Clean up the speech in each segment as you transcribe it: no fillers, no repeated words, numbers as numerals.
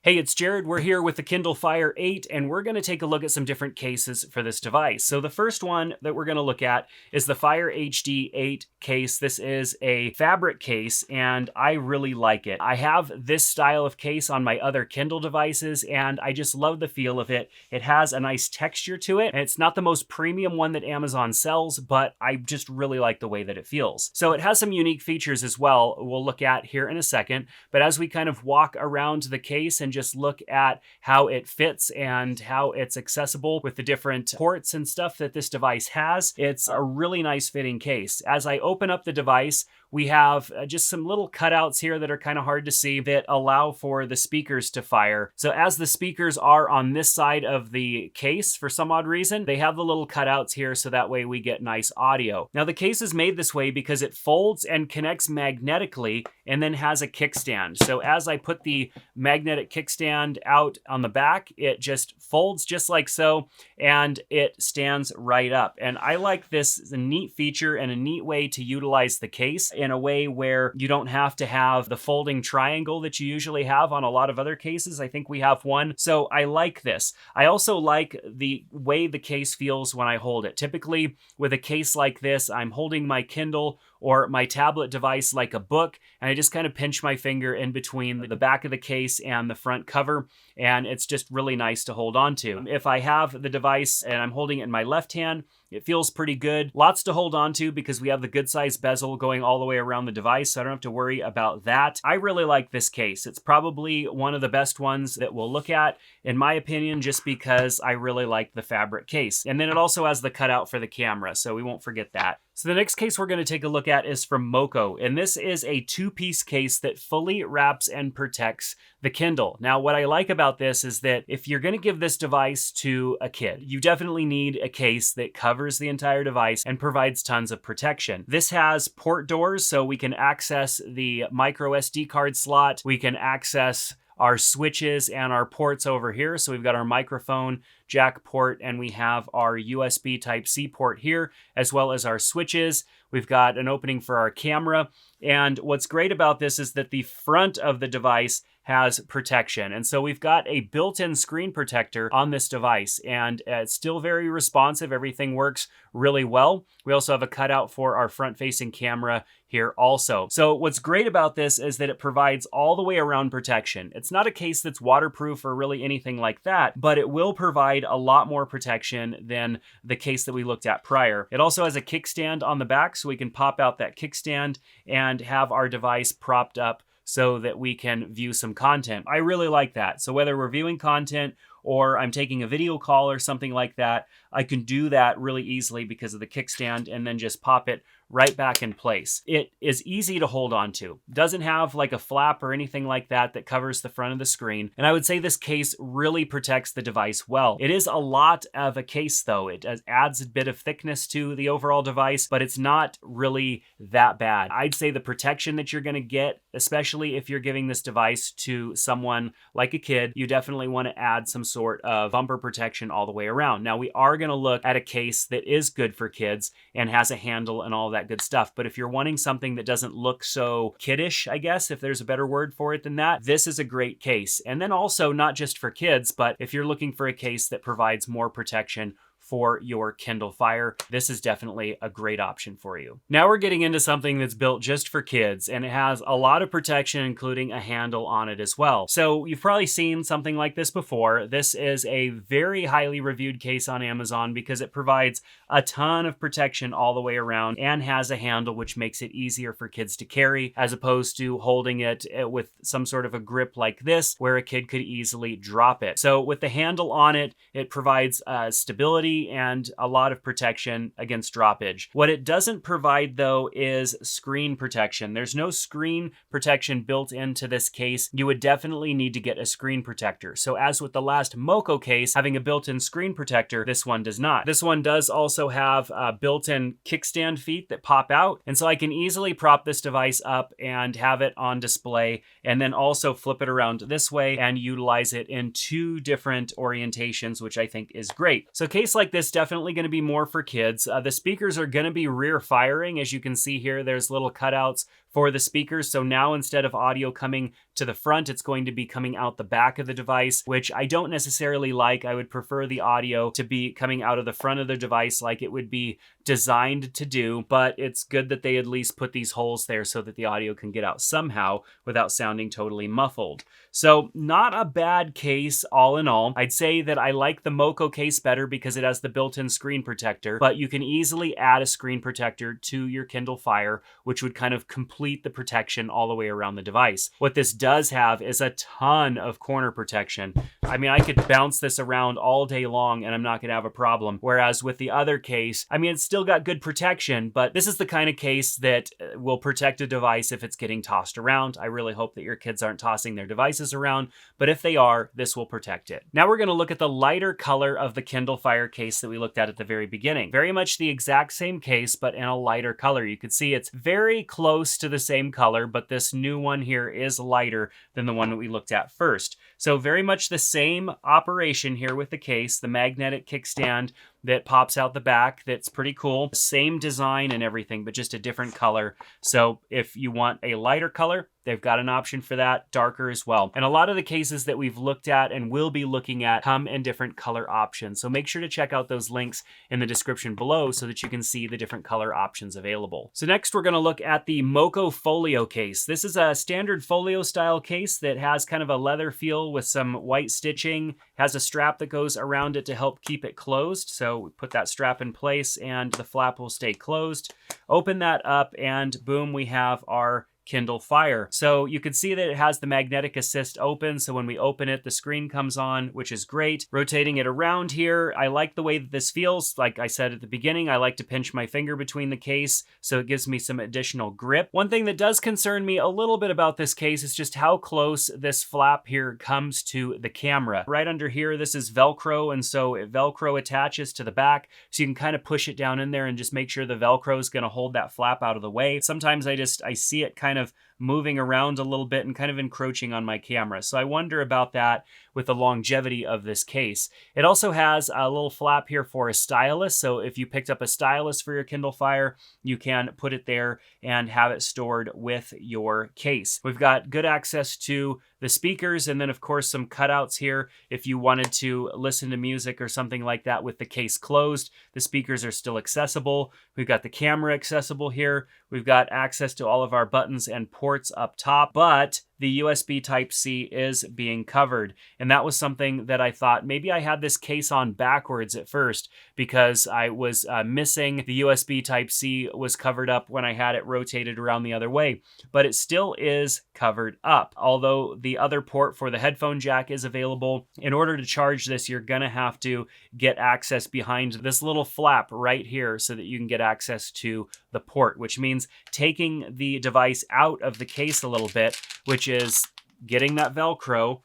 Hey, it's Jared. We're here with the Kindle Fire 8, and we're going to take a look at some different cases for this device. So the first one that we're going to look at is the Fire HD 8 case. This is a fabric case, and I really like it. I have this style of case on my other Kindle devices, and I just love the feel of it. It has a nice texture to it, and it's not the most premium one that Amazon sells, but I just really like the way that it feels. So it has some unique features as well we'll look at here in a second, but as we kind of walk around the case and just look at how it fits and how it's accessible with the different ports and stuff that this device has, it's a really nice fitting case. As I open up the device, we have just some little cutouts here that are kind of hard to see that allow for the speakers to fire. So as the speakers are on this side of the case, for some odd reason, they have the little cutouts here so that way we get nice audio. Now the case is made this way because it folds and connects magnetically and then has a kickstand. So as I put the magnetic kickstand out on the back, it just folds just like so, and it stands right up. And I like this as a neat feature and a neat way to utilize the case in a way where you don't have to have the folding triangle that you usually have on a lot of other cases. I think we have one. So I like this. I also like the way the case feels when I hold it. Typically with a case like this, I'm holding my Kindle or my tablet device like a book, and I just kind of pinch my finger in between the back of the case and the front cover, and it's just really nice to hold on to. If I have the device and I'm holding it in my left hand, it feels pretty good. Lots to hold on to because we have the good size bezel going all the way around the device, so I don't have to worry about that. I really like this case. It's probably one of the best ones that we'll look at, in my opinion, just because I really like the fabric case. And then it also has the cutout for the camera, so we won't forget that. So the next case we're going to take a look at is from Moko, and this is a two-piece case that fully wraps and protects the Kindle. Now, what I like about this is that if you're going to give this device to a kid, you definitely need a case that covers the entire device and provides tons of protection. This has port doors, so we can access the micro SD card slot, we can access our switches and our ports over here. So we've got our microphone jack port and we have our USB Type-C port here, as well as our switches. We've got an opening for our camera. And what's great about this is that the front of the device has protection. And so we've got a built-in screen protector on this device, and it's still very responsive. Everything works really well. We also have a cutout for our front-facing camera here also. So what's great about this is that it provides all the way around protection. It's not a case that's waterproof or really anything like that, but it will provide a lot more protection than the case that we looked at prior. It also has a kickstand on the back, so we can pop out that kickstand and have our device propped up so that we can view some content. I really like that. So whether we're viewing content or I'm taking a video call or something like that, I can do that really easily because of the kickstand and then just pop it right back in place. It is easy to hold on to. Doesn't have like a flap or anything like that that covers the front of the screen. And I would say this case really protects the device well. It is a lot of a case though. It adds a bit of thickness to the overall device, but it's not really that bad. I'd say the protection that you're gonna get, especially if you're giving this device to someone like a kid, you definitely wanna add some sort of bumper protection all the way around. Now we are gonna look at a case that is good for kids and has a handle and all that good stuff. But if you're wanting something that doesn't look so kiddish, I guess, if there's a better word for it than that, this is a great case. And then also not just for kids, but if you're looking for a case that provides more protection for your Kindle Fire, this is definitely a great option for you. Now we're getting into something that's built just for kids, and it has a lot of protection, including a handle on it as well. So you've probably seen something like this before. This is a very highly reviewed case on Amazon because it provides a ton of protection all the way around and has a handle, which makes it easier for kids to carry, as opposed to holding it with some sort of a grip like this, where a kid could easily drop it. So with the handle on it, it provides stability and a lot of protection against droppage. What it doesn't provide though is screen protection. There's no screen protection built into this case. You would definitely need to get a screen protector. So as with the last Moko case, having a built-in screen protector, this one does not. This one does also have built-in kickstand feet that pop out. And so I can easily prop this device up and have it on display, and then also flip it around this way and utilize it in two different orientations, which I think is great. So a case like like this, definitely going to be more for kids. The speakers are going to be rear firing. As you can see here, there's little cutouts for the speakers. So now instead of audio coming to the front, it's going to be coming out the back of the device, which I don't necessarily like. I would prefer the audio to be coming out of the front of the device like it would be designed to do, but it's good that they at least put these holes there so that the audio can get out somehow without sounding totally muffled. So not a bad case all in all. I'd say that I like the Moko case better because it has the built-in screen protector, but you can easily add a screen protector to your Kindle Fire, which would kind of complete the protection all the way around the device. What this does have is a ton of corner protection. I mean, I could bounce this around all day long and I'm not gonna have a problem. Whereas with the other case, I mean, it's still got good protection, but this is the kind of case that will protect a device if it's getting tossed around. I really hope that your kids aren't tossing their devices around, but if they are, this will protect it. Now we're gonna look at the lighter color of the Kindle Fire case that we looked at the very beginning. Very much the exact same case, but in a lighter color. You can see it's very close to the same color, but this new one here is lighter than the one that we looked at first. So very much the same operation here with the case, the magnetic kickstand that pops out the back. That's pretty cool. Same design and everything, but just a different color. So if you want a lighter color, they've got an option for that, darker as well. And a lot of the cases that we've looked at and will be looking at come in different color options. So make sure to check out those links in the description below so that you can see the different color options available. So next we're gonna look at the Moko Folio case. This is a standard Folio style case that has kind of a leather feel with some white stitching, has a strap that goes around it to help keep it closed. So we put that strap in place and the flap will stay closed. Open that up and boom, we have our Kindle Fire. So you can see that it has the magnetic assist open. So when we open it, the screen comes on, which is great. Rotating it around here, I like the way that this feels. Like I said at the beginning, I like to pinch my finger between the case, so it gives me some additional grip. One thing that does concern me a little bit about this case is just how close this flap here comes to the camera. Right under here, this is Velcro, and so Velcro attaches to the back, so you can kind of push it down in there and just make sure the Velcro is going to hold that flap out of the way. Sometimes I see it kind of moving around a little bit and kind of encroaching on my camera. So I wonder about that with the longevity of this case. It also has a little flap here for a stylus. So if you picked up a stylus for your Kindle Fire, you can put it there and have it stored with your case. We've got good access to the speakers, and then of course some cutouts here if you wanted to listen to music or something like that with the case closed. The speakers are still accessible. We've got the camera accessible here. We've got access to all of our buttons and ports up top, but the USB Type-C is being covered. And that was something that I thought maybe I had this case on backwards at first because I was missing the USB Type-C was covered up when I had it rotated around the other way, but it still is covered up. Although the other port for the headphone jack is available, in order to charge this, you're gonna have to get access behind this little flap right here so that you can get access to the port, which means taking the device out of the case a little bit, which is getting that Velcro,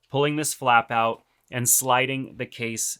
pulling this flap out, and sliding the case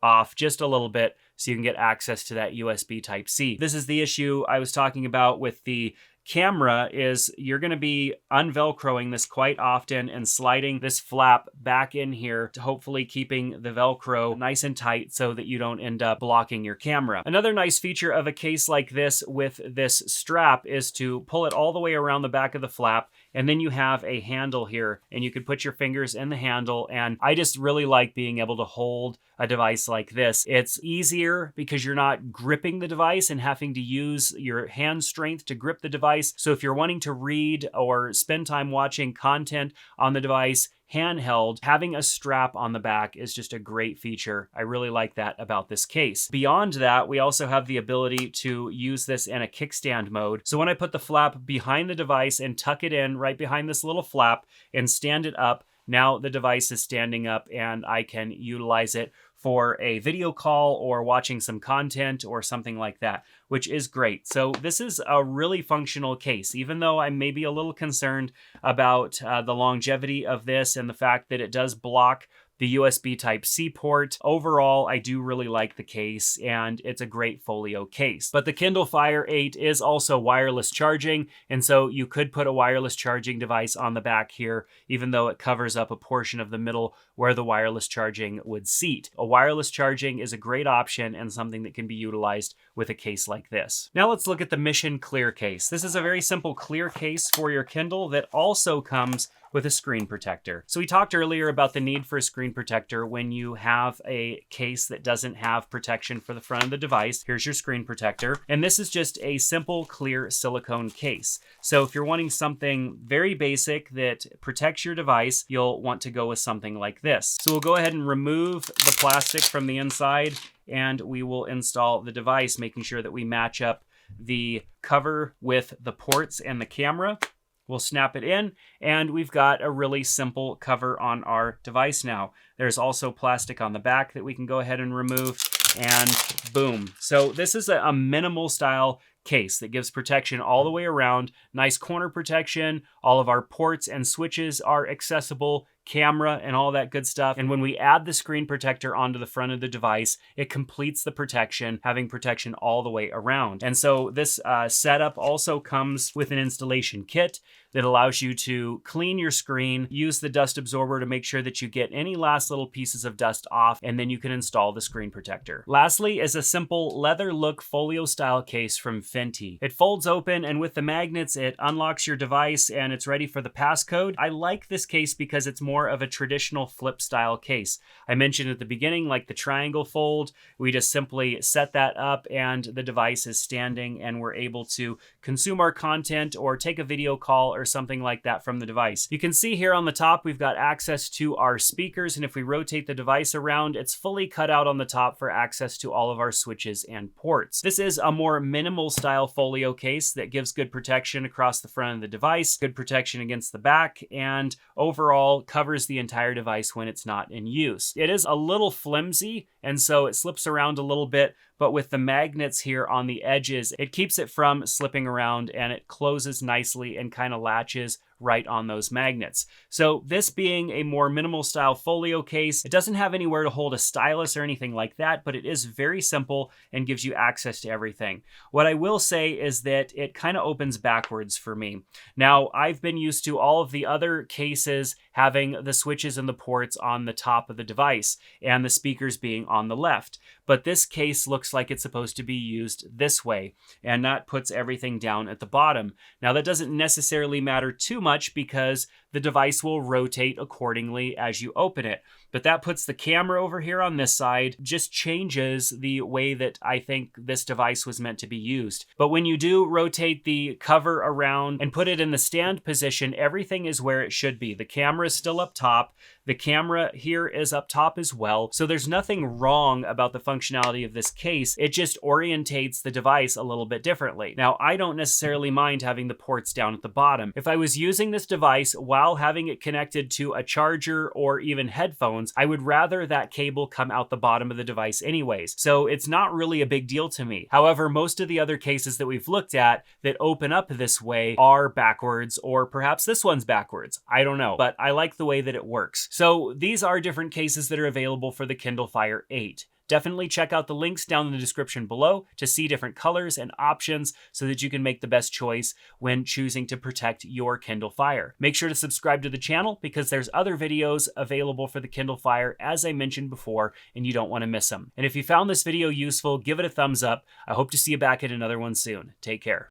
off just a little bit so you can get access to that USB Type-C. This is the issue I was talking about with the camera, is you're going to be unvelcroing this quite often and sliding this flap back in here to hopefully keeping the Velcro nice and tight so that you don't end up blocking your camera. Another nice feature of a case like this with this strap is to pull it all the way around the back of the flap, and then you have a handle here and you could put your fingers in the handle, and I just really like being able to hold a device like this. It's easier because you're not gripping the device and having to use your hand strength to grip the device. So if you're wanting to read or spend time watching content on the device handheld, having a strap on the back is just a great feature. I really like that about this case. Beyond that, we also have the ability to use this in a kickstand mode. So when I put the flap behind the device and tuck it in right behind this little flap and stand it up, now the device is standing up and I can utilize it for a video call or watching some content or something like that, which is great. So this is a really functional case, even though I'm maybe a little concerned about the longevity of this and the fact that it does block the USB Type-C port. Overall, I do really like the case, and it's a great Folio case. But the Kindle Fire 8 is also wireless charging, and so you could put a wireless charging device on the back here, even though it covers up a portion of the middle where the wireless charging would seat. A wireless charging is a great option and something that can be utilized with a case like this. Now let's look at the Mission Clear case. This is a very simple clear case for your Kindle that also comes with a screen protector. So we talked earlier about the need for a screen protector when you have a case that doesn't have protection for the front of the device. Here's your screen protector. And this is just a simple clear silicone case. So if you're wanting something very basic that protects your device, you'll want to go with something like this. So we'll go ahead and remove the plastic from the inside, and we will install the device, making sure that we match up the cover with the ports and the camera. We'll snap it in, and we've got a really simple cover on our device now. There's also plastic on the back that we can go ahead and remove, and boom. So this is a minimal style case that gives protection all the way around, nice corner protection, all of our ports and switches are accessible, camera and all that good stuff. And when we add the screen protector onto the front of the device, it completes the protection, having protection all the way around. And so this setup also comes with an installation kit that allows you to clean your screen, use the dust absorber to make sure that you get any last little pieces of dust off, and then you can install the screen protector. Lastly is a simple leather look Folio style case from Fintie. It folds open, and with the magnets, it unlocks your device and it's ready for the passcode. I like this case because it's more of a traditional flip style case. I mentioned at the beginning, like the triangle fold, we just simply set that up and the device is standing and we're able to consume our content or take a video call or something like that from the device. You can see here on the top, we've got access to our speakers, and if we rotate the device around, it's fully cut out on the top for access to all of our switches and ports. This is a more minimal style Folio case that gives good protection across the front of the device, good protection against the back, and overall covers the entire device when it's not in use. It is a little flimsy, and so it slips around a little bit, but with the magnets here on the edges, it keeps it from slipping around, and it closes nicely and kind of latches right on those magnets. So this being a more minimal style Folio case, it doesn't have anywhere to hold a stylus or anything like that, but it is very simple and gives you access to everything. What I will say is that it kind of opens backwards for me. Now, I've been used to all of the other cases having the switches and the ports on the top of the device and the speakers being on the left. But this case looks like it's supposed to be used this way, and that puts everything down at the bottom. Now, that doesn't necessarily matter too much because the device will rotate accordingly as you open it. But that puts the camera over here on this side, just changes the way that I think this device was meant to be used. But when you do rotate the cover around and put it in the stand position, everything is where it should be. The camera is still up top. The camera here is up top as well. So there's nothing wrong about the functionality of this case. It just orientates the device a little bit differently. Now, I don't necessarily mind having the ports down at the bottom. If I was using this device while having it connected to a charger or even headphones, I would rather that cable come out the bottom of the device anyways. So it's not really a big deal to me. However, most of the other cases that we've looked at that open up this way are backwards, or perhaps this one's backwards. I don't know, but I like the way that it works. So these are different cases that are available for the Kindle Fire 8. Definitely check out the links down in the description below to see different colors and options so that you can make the best choice when choosing to protect your Kindle Fire. Make sure to subscribe to the channel because there's other videos available for the Kindle Fire, as I mentioned before, and you don't want to miss them. And if you found this video useful, give it a thumbs up. I hope to see you back at another one soon. Take care.